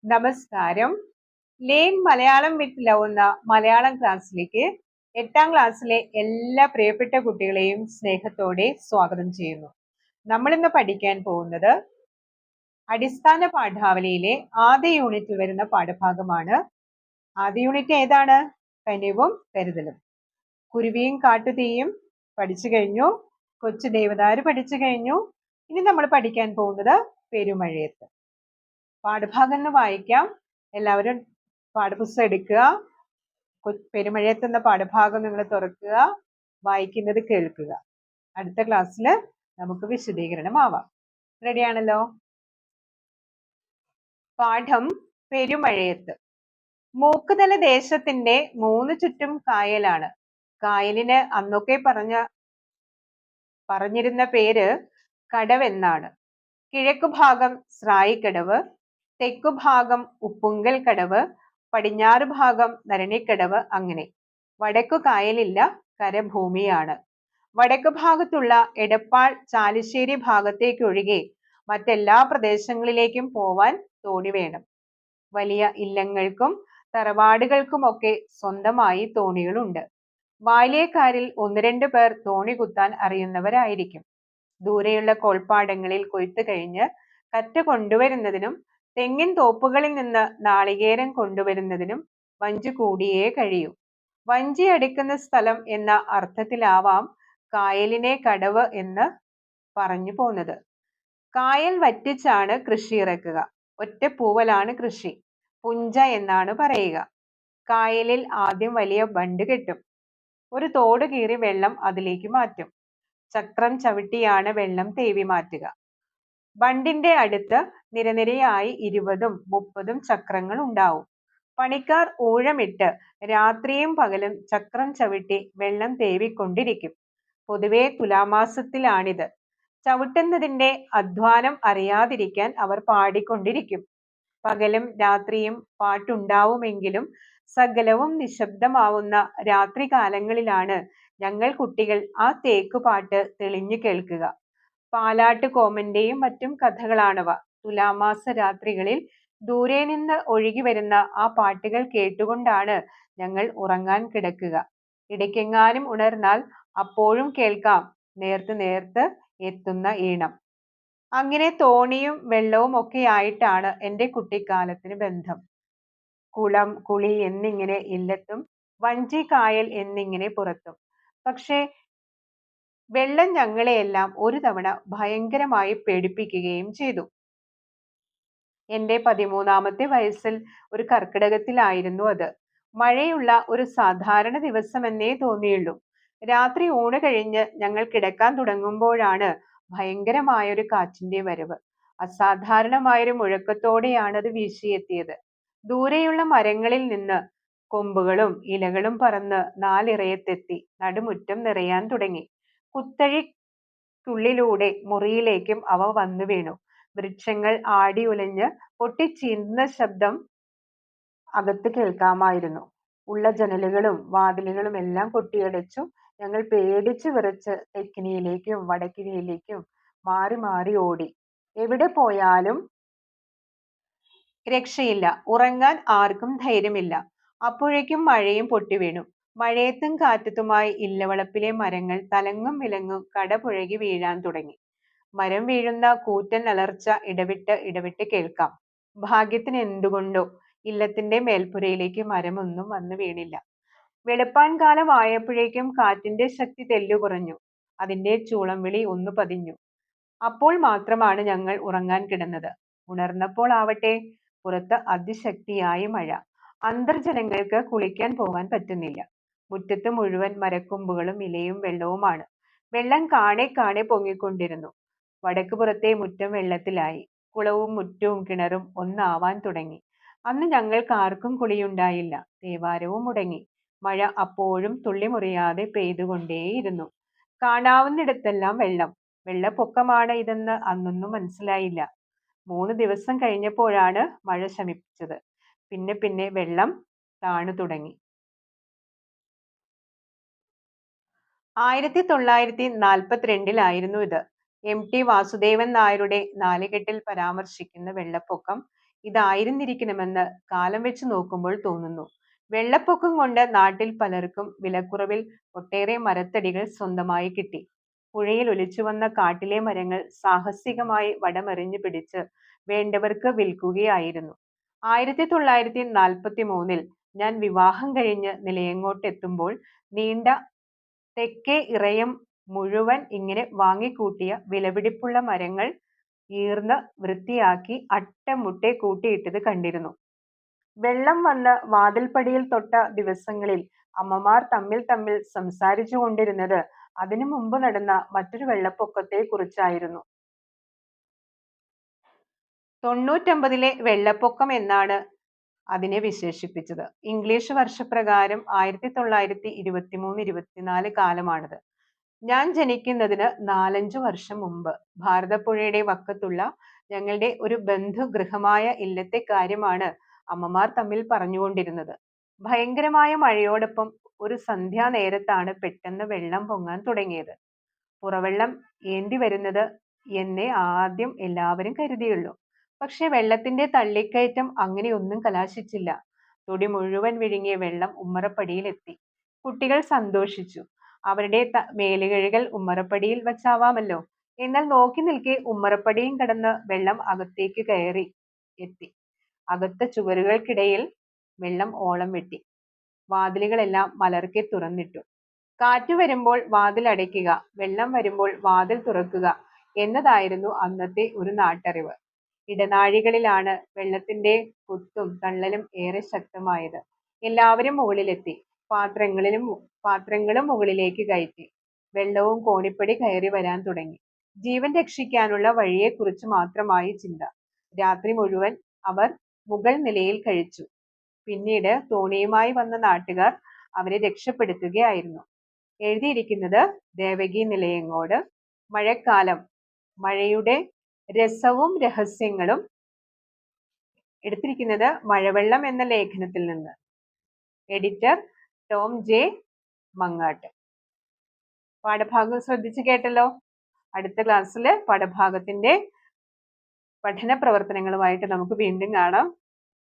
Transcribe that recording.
നമസ്കാരം. Learn Malayalam with love എന്ന മലയാളം ക്ലാസ്സിലേക്ക് 8ാം ക്ലാസ്സിലെ എല്ലാ പ്രിയപ്പെട്ട കുട്ടികളെയും സ്നേഹത്തോടെ സ്വാഗതം ചെയ്യുന്നു. നമ്മൾ ഇന്ന് പഠിക്കാൻ പോകുന്നത് അടിസ്ഥാന പാഠാവലിയിലെ ആദ്യ യൂണിറ്റിൽ വരുന്ന പാഠഭാഗമാണ്. ആദ്യ യൂണിറ്റ് ഏതാണ്? കനിവും കരുതലും. കുരുവിയും കാട്ടുതീയും പഠിച്ചു കഴിഞ്ഞു. കൊച്ചു ദേവദാരു പഠിച്ചു കഴിഞ്ഞു. ഇനി നമ്മൾ പഠിക്കാൻ പോകുന്നത് പെരുമഴയത്ത്. പാഠഭാഗം ഒന്ന് വായിക്കാം. എല്ലാവരും പാഠപുസ്തകം എടുക്കുക. പെരുമഴയത്ത് എന്ന പാഠഭാഗം നിങ്ങൾ തുറക്കുക, വായിക്കുന്നത് കേൾക്കുക. അടുത്ത ക്ലാസ്സിൽ നമുക്ക് വിശദീകരണമാവാം. റെഡിയാണല്ലോ? പാഠം പെരുമഴയത്ത്. മൂക്കുതല ദേശത്തിന്റെ 3 ചുറ്റും കായലാണ്. കായലിന് അന്നൊക്കെ പറഞ്ഞിരുന്ന പേര് കടവെന്നാണ്. കിഴക്കുഭാഗം സ്രായിക്കടവ്, തെക്കുഭാഗം ഉപ്പുങ്കൽ കടവ്, പടിഞ്ഞാറ് ഭാഗം നരണിക്കടവ്, അങ്ങനെ. വടക്കു കായലില്ല, കരഭൂമിയാണ്. വടക്കു ഭാഗത്തുള്ള എടപ്പാൾ ചാലിശ്ശേരി ഭാഗത്തേക്കൊഴികെ മറ്റെല്ലാ പ്രദേശങ്ങളിലേക്കും പോവാൻ തോണി വേണം. വലിയ ഇല്ലങ്ങൾക്കും തറവാടുകൾക്കുമൊക്കെ സ്വന്തമായി തോണികളുണ്ട്. ബാല്യക്കാരിൽ 1-2 പേർ തോണി കുത്താൻ അറിയുന്നവരായിരിക്കും. ദൂരെയുള്ള കോൾപ്പാടങ്ങളിൽ കൊയ്ത്ത് കഴിഞ്ഞ് കറ്റ കൊണ്ടുവരുന്നതിനും തെങ്ങിൻ തോപ്പുകളിൽ നിന്ന് നാളികേരം കൊണ്ടുവരുന്നതിനും വഞ്ചി കൂടിയേ കഴിയൂ. വഞ്ചി അടുക്കുന്ന സ്ഥലം എന്ന അർത്ഥത്തിലാവാം കായലിനെ കടവ് എന്ന് പറഞ്ഞു പോന്നത്. കായൽ വറ്റിച്ചാണ് കൃഷി ഇറക്കുക. ഒറ്റപ്പൂവലാണ് കൃഷി. പുഞ്ച എന്നാണ് പറയുക. കായലിൽ ആദ്യം വലിയ ബണ്ട് കെട്ടും. ഒരു തോട് കീറി വെള്ളം അതിലേക്ക് മാറ്റും. ചക്രം ചവിട്ടിയാണ് വെള്ളം തേവി മാറ്റുക. ബണ്ടിന്റെ അടുത്ത് നിരനിരയായി 20ഉം 30ഉം ചക്രങ്ങൾ ഉണ്ടാവും. പണിക്കാർ ഊഴമിട്ട് രാത്രിയും പകലും ചക്രം ചവിട്ടി വെള്ളം തേവിക്കൊണ്ടിരിക്കും. പൊതുവെ തുലാമാസത്തിലാണിത്. ചവിട്ടുന്നതിന്റെ അധ്വാനം അറിയാതിരിക്കാൻ അവർ പാടിക്കൊണ്ടിരിക്കും. പകലും രാത്രിയും പാട്ടുണ്ടാവുമെങ്കിലും സകലവും നിശബ്ദമാവുന്ന രാത്രികാലങ്ങളിലാണ് ഞങ്ങൾ കുട്ടികൾ ആ തേക്കുപാട്ട് തെളിഞ്ഞു കേൾക്കുക. പാലാട്ട് കോമന്റെയും മറ്റും കഥകളാണവ. തുലാമാസ രാത്രികളിൽ ദൂരെ നിന്ന് ഒഴുകി വരുന്ന ആ പാട്ടുകൾ കേട്ടുകൊണ്ടാണ് ഞങ്ങൾ ഉറങ്ങാൻ കിടക്കുക. ഇടയ്ക്കെങ്ങാനും ഉണർന്നാൽ അപ്പോഴും കേൾക്കാം നേർത്ത് എത്തുന്ന ഈണം. അങ്ങനെ തോണിയും വെള്ളവും ഒക്കെ ആയിട്ടാണ് എൻ്റെ കുട്ടിക്കാലത്തിന് ബന്ധം. കുളം, കുളി എന്നിങ്ങനെ ഇല്ലത്തും, വഞ്ചി, കായൽ എന്നിങ്ങനെ പുറത്തും. പക്ഷേ വെള്ളം ഞങ്ങളെയെല്ലാം ഒരു തവണ ഭയങ്കരമായി പേടിപ്പിക്കുകയും ചെയ്തു. എൻ്റെ 13ാമത്തെ വയസ്സിൽ ഒരു കർക്കിടകത്തിലായിരുന്നു അത്. മഴയുള്ള ഒരു സാധാരണ ദിവസമെന്നേ തോന്നിയുള്ളൂ. രാത്രി ഊണ് കഴിഞ്ഞ് ഞങ്ങൾ കിടക്കാൻ തുടങ്ങുമ്പോഴാണ് ഭയങ്കരമായൊരു കാറ്റിന്റെ വരവ്. അസാധാരണമായൊരു മുഴക്കത്തോടെയാണ് അത് വീശിയെത്തിയത്. ദൂരെയുള്ള മരങ്ങളിൽ നിന്ന് കൊമ്പുകളും ഇലകളും പറന്ന് നാലിറയത്തെത്തി നടുമുറ്റം നിറയാൻ തുടങ്ങി. കുത്തഴിക്കുള്ളിലൂടെ മുറിയിലേക്കും അവ വന്നു വീണു. വൃക്ഷങ്ങൾ ആടി ഉലഞ്ഞ് പൊട്ടിച്ചീന്തുന്ന ശബ്ദം അകത്ത് കേൾക്കാമായിരുന്നു. ഉള്ള ജനലുകളും വാതിലുകളും എല്ലാം കൊട്ടിയടച്ചു. ഞങ്ങൾ പേടിച്ചു വിറച്ച് തെക്കിനിയിലേക്കും വടക്കിനിയിലേക്കും മാറി മാറി ഓടി. എവിടെ പോയാലും രക്ഷയില്ല. ഉറങ്ങാൻ ആർക്കും ധൈര്യമില്ല. അപ്പോഴേക്കും മഴയും പൊട്ടിവീണു. മഴയത്തും കാറ്റത്തുമായി ഇല്ലവളപ്പിലെ മരങ്ങൾ തലങ്ങും വിലങ്ങും കടപുഴകി വീഴാൻ തുടങ്ങി. മരം വീഴുന്ന കൂറ്റൻ അലർച്ച ഇടവിട്ട് കേൾക്കാം. ഭാഗ്യത്തിന് എന്തുകൊണ്ടോ ഇല്ലത്തിന്റെ മേൽപ്പുരയിലേക്ക് മരമൊന്നും വന്നു വീണില്ല. വെളുപ്പാൻ കാലം ആയപ്പോഴേക്കും കാറ്റിന്റെ ശക്തി തെല്ലു കുറഞ്ഞു. അതിന്റെ ചൂളം വിളി ഒന്ന് പതിഞ്ഞു. അപ്പോൾ മാത്രമാണ് ഞങ്ങൾ ഉറങ്ങാൻ കിടന്നത്. ഉണർന്നപ്പോൾ ആവട്ടെ പുറത്ത് അതിശക്തിയായ മഴ. അന്തർജനങ്ങൾക്ക് കുളിക്കാൻ പോകാൻ പറ്റുന്നില്ല. മുറ്റത്ത് മുഴുവൻ മരക്കൊമ്പുകളും ഇലയും വെള്ളവുമാണ്. വെള്ളം കാണെ പൊങ്ങിക്കൊണ്ടിരുന്നു. വടക്കുപുറത്തെ മുറ്റം വെള്ളത്തിലായി. കുളവും മുറ്റവും കിണറും ഒന്നാവാൻ തുടങ്ങി. അന്ന് ഞങ്ങൾക്ക് ആർക്കും കുളിയുണ്ടായില്ല. തേവാരവും മുടങ്ങി. മഴ അപ്പോഴും തുള്ളിമുറിയാതെ പെയ്തുകൊണ്ടേയിരുന്നു. കാണാവുന്നിടത്തെല്ലാം വെള്ളം. വെള്ളപ്പൊക്കമാണ് ഇതെന്ന് അന്നൊന്നും മനസ്സിലായില്ല. 3 ദിവസം കഴിഞ്ഞപ്പോഴാണ് മഴ ശമിച്ചത്. പിന്നെ വെള്ളം താണു തുടങ്ങി. 1942-ലായിരുന്നു ഇത്. MT വാസുദേവൻ നായരുടെ നാലുകെട്ടിൽ പരാമർശിക്കുന്ന വെള്ളപ്പൊക്കം ഇതായിരുന്നിരിക്കണമെന്ന് കാലം വെച്ച് നോക്കുമ്പോൾ തോന്നുന്നു. വെള്ളപ്പൊക്കം കൊണ്ട് നാട്ടിൽ പലർക്കും വിലക്കുറവിൽ ഒട്ടേറെ മരത്തടികൾ സ്വന്തമായി കിട്ടി. പുഴയിൽ ഒലിച്ചുവന്ന കാട്ടിലെ മരങ്ങൾ സാഹസികമായി വടമെറിഞ്ഞു പിടിച്ച് വേണ്ടവർക്ക് വിൽക്കുകയായിരുന്നു. 1943 ഞാൻ വിവാഹം കഴിഞ്ഞ് നിലയങ്ങോട്ടെത്തുമ്പോൾ നീണ്ട തെക്കേ ഇറയം മുഴുവൻ ഇങ്ങനെ വാങ്ങിക്കൂട്ടിയ വിലപിടിപ്പുള്ള മരങ്ങൾ ഈർന്ന് വൃത്തിയാക്കി അട്ടമുട്ടെ കൂട്ടിയിട്ടത് കണ്ടിരുന്നു. വെള്ളം വന്ന് വാതിൽപ്പടിയിൽ തൊട്ട ദിവസങ്ങളിൽ അമ്മമാർ തമ്മിൽ തമ്മിൽ സംസാരിച്ചു കൊണ്ടിരുന്നത് അതിനു മുമ്പ് നടന്ന മറ്റൊരു വെള്ളപ്പൊക്കത്തെ കുറിച്ചായിരുന്നു. 99 വെള്ളപ്പൊക്കം എന്നാണ് അതിനെ വിശേഷിപ്പിച്ചത്. ഇംഗ്ലീഷ് വർഷപ്രകാരം 1923-24 കാലമാണത്. ഞാൻ ജനിക്കുന്നതിന് 4-5 വർഷം മുമ്പ് ഭാരതപ്പുഴയുടെ വക്കത്തുള്ള ഞങ്ങളുടെ ഒരു ബന്ധുഗൃഹമായ ഇല്ലത്തെ കാര്യമാണ് അമ്മമാർ തമ്മിൽ പറഞ്ഞുകൊണ്ടിരുന്നത്. ഭയങ്കരമായ മഴയോടൊപ്പം ഒരു സന്ധ്യാനേരത്താണ് പെട്ടെന്ന് വെള്ളം പൊങ്ങാൻ തുടങ്ങിയത്. പുറവെള്ളം ഏന്തി വരുന്നത് എന്നേ ആദ്യം എല്ലാവരും കരുതിയുള്ളൂ. പക്ഷെ വെള്ളത്തിന്റെ തള്ളിക്കയറ്റം അങ്ങനെയൊന്നും കലാശിച്ചില്ല. തൊടി മുഴുവൻ വിഴുങ്ങിയ വെള്ളം ഉമ്മറപ്പടിയിലെത്തി. കുട്ടികൾ സന്തോഷിച്ചു. അവരുടെ മേലുകഴുകൽ ഉമ്മറപ്പടിയിൽ വച്ചാവാമല്ലോ. എന്നാൽ നോക്കി നിൽക്കെ ഉമ്മറപ്പടിയും കടന്ന് വെള്ളം അകത്തേക്ക് കയറി എത്തി. അകത്ത ചുവരുകൾക്കിടയിൽ വെള്ളം ഓളം വെട്ടി. വാതിലുകളെല്ലാം മലർക്കെ തുറന്നിട്ടു. കാറ്റു വരുമ്പോൾ വാതിൽ അടയ്ക്കുക, വെള്ളം വരുമ്പോൾ വാതിൽ തുറക്കുക എന്നതായിരുന്നു അന്നത്തെ ഒരു നാട്ടറിവ്. ഇടനാഴികളിലാണ് വെള്ളത്തിന്റെ കുത്തും തള്ളലും ഏറെ ശക്തമായത്. എല്ലാവരും മുകളിലെത്തി. പാത്രങ്ങളും മുകളിലേക്ക് കയറ്റി. വെള്ളവും കോണിപ്പടി കയറി വരാൻ തുടങ്ങി. ജീവൻ രക്ഷിക്കാനുള്ള വഴിയെക്കുറിച്ച് മാത്രമായി ചിന്ത. രാത്രി മുഴുവൻ അവർ മുകൾ നിലയിൽ കഴിച്ചു. പിന്നീട് തോണിയുമായി വന്ന നാട്ടുകാർ അവരെ രക്ഷപ്പെടുത്തുകയായിരുന്നു. എഴുതിയിരിക്കുന്നത് ദേവകി നിലയങ്ങോട്. മഴക്കാലം, മഴയുടെ രസവും രഹസ്യങ്ങളും. എടുത്തിരിക്കുന്നത് മഴവെള്ളം എന്ന ലേഖനത്തിൽ നിന്ന്. Editor Tom J Mangattu. പാഠഭാഗം ശ്രദ്ധിച്ചു കേട്ടല്ലോ. അടുത്ത ക്ലാസ്സിൽ പാഠഭാഗത്തിന്റെ പഠന പ്രവർത്തനങ്ങളുമായിട്ട് നമുക്ക് വീണ്ടും കാണാം.